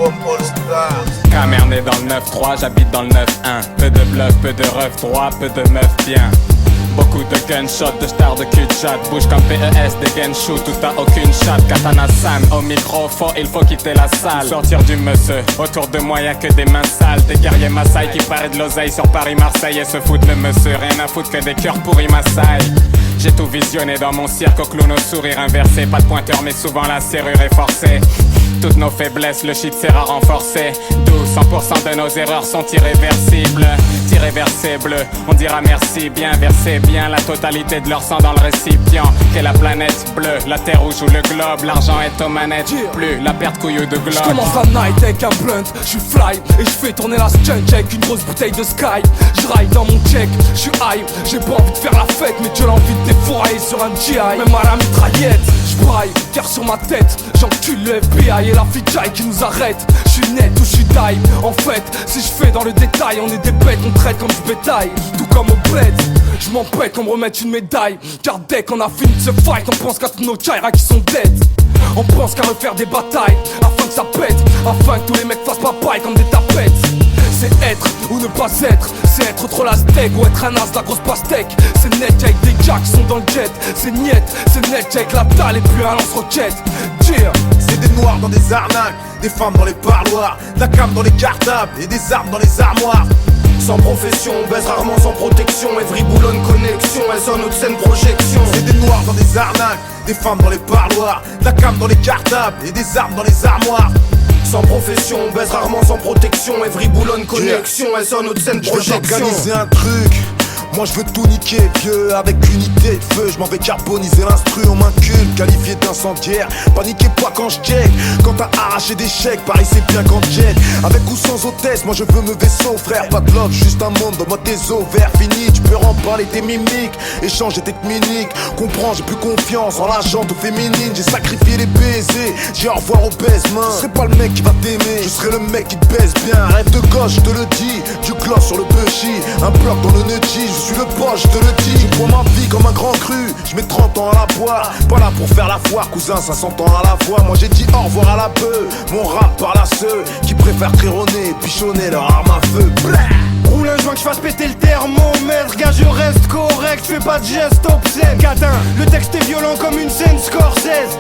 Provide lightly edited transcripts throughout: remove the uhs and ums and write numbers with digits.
l'album All Stars. Camère né dans le 9-3, j'habite dans le 9-1. Peu de bluff, peu de ref droit, peu de meufs bien. Beaucoup de gunshots, de stars de cul de chat. Bouge comme PES, des genshoot, tout t'as aucune chatte. Katana San, au micro fort, il faut quitter la salle. Sortir du monsieur, autour de moi y'a que des mains sales. Des guerriers Maasai qui paraient de l'oseille sur Paris-Marseille. Et se foutent le monsieur, rien à foutre que des cœurs pourris Maasai. J'ai tout visionné dans mon cirque, au clown au sourire inversé. Pas de pointeur mais souvent la serrure est forcée. Toutes nos faiblesses, le shit sert à renforcer. 100% de nos erreurs sont irréversibles. Irréversibles, on dira merci bien. Verser bien la totalité de leur sang dans le récipient. Qu'est la planète bleue, la terre rouge ou le globe. L'argent est aux manettes, plus la perte couillou de globe. J'commence la night avec un blunt, j'suis fly et j'fais tourner la skunk avec une grosse bouteille de Sky. J'raille dans mon check, j'suis high, j'ai pas envie de faire la fête mais tu l'as envie de défourailler sur un GI. Même à la mitraillette, j'braille, cœur sur ma tête. J'encule le FBI et la FIJAI qui nous arrête. J'suis net ou j'suis die. En fait, si j'fais dans le détail, on est des bêtes, on traite comme du bétail. Tout comme au bled, j'm'en pète qu'on me remette une médaille. Car dès qu'on a fini de ce fight, on pense qu'à tous nos Chaira qui sont dead. On pense qu'à refaire des batailles afin que ça pète, afin que tous les mecs fassent papaye comme des tapettes. C'est être ou ne pas être, c'est être trop la steak ou être un as de la grosse pastèque. C'est net avec des gars qui sont dans le jet, c'est niet, c'est net avec la dalle et puis un lance-roquette. Cheer. C'est des noirs dans des arnaques, des femmes dans les parloirs, de la cam dans les cartables et des armes dans les armoires. Sans profession, on baise rarement sans protection. Evry boulonne connexion, elles sont notre scène projection. C'est des noirs dans des arnaques, des femmes dans les parloirs, de la cam dans les cartables et des armes dans les armoires. Sans profession, on baise rarement sans protection. Evry boulonne connexion, elles sont notre scène projection. Je veux organiser un truc. Moi je veux tout niquer vieux, avec unité de feu, je m'en vais carboniser l'instru, on m'incule, qualifié d'incendiaire. Paniquez pas quand je check, quand t'as arraché des chèques, pareil c'est bien quand jet. Avec ou sans hôtesse, moi je veux me vaisseau frère. Pas de love, juste un monde dans mode des ovaires. Fini, tu peux remballer tes mimiques, échanger tes techniques. Comprends, j'ai plus confiance en la jante féminine. J'ai sacrifié les baisers, j'ai au revoir aux baise-mains. Je serai pas le mec qui va t'aimer, je serai le mec qui te baise bien. Rêve de gauche, je te le dis, du gloss sur le bushy, un bloc dans le nudgy. Je suis le boss, je te le dis. Je prends ma vie comme un grand cru. Je mets 30 ans à la boire. Pas là pour faire la foire, cousin, 500 ans à la fois. Moi j'ai dit au revoir à la beuh. Mon rap parle à ceux qui préfèrent tréronner et pichonner leur arme à feu. Roule un joint que je fasse péter le thermomètre. Gars, je reste correct, je fais pas de gestes obscènes. Catin, le texte est violent comme une scène Scorsese.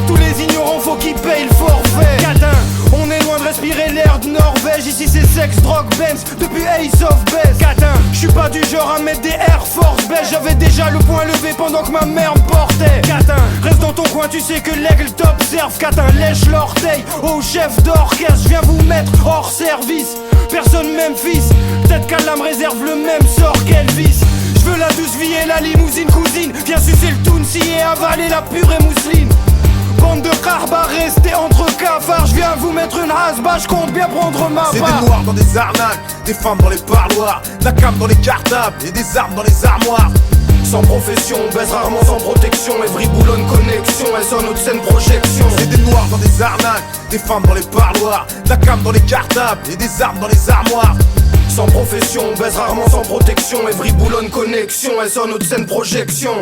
Tous les ignorants faut qu'ils payent le forfait. Catin, on est loin de respirer l'air de Norvège. Ici c'est sexe, drogue, Benz, depuis Ace of Base. Catin, je suis pas du genre à mettre des Air Force beige. J'avais déjà le poing levé pendant que ma mère me portait. Catin, reste dans ton coin, tu sais que l'aigle t'observe. Catin, lèche l'orteil au chef d'orchestre. Je viens vous mettre hors service, personne Memphis. Peut-être qu'Allah me réserve le même sort qu'Elvis. Je veux la douce vie et la limousine cousine. Viens sucer le Tounsi et avaler la purée mousseline. Bande de carbar, restez entre cafards. Je viens vous mettre une hasba, je compte bien prendre ma part. C'est des noirs dans des arnaques, des femmes dans les parloirs, de la cam dans les cartables et des armes dans les armoires. Sans profession, on baise rarement sans protection. Evry boulonne connexion, elles sont notre scène projection. C'est des noirs dans des arnaques, des femmes dans les parloirs, de la cam dans les cartables et des armes dans les armoires. Sans profession, on baise rarement sans protection. Evry boulonne connexion, elles sont notre scène projection.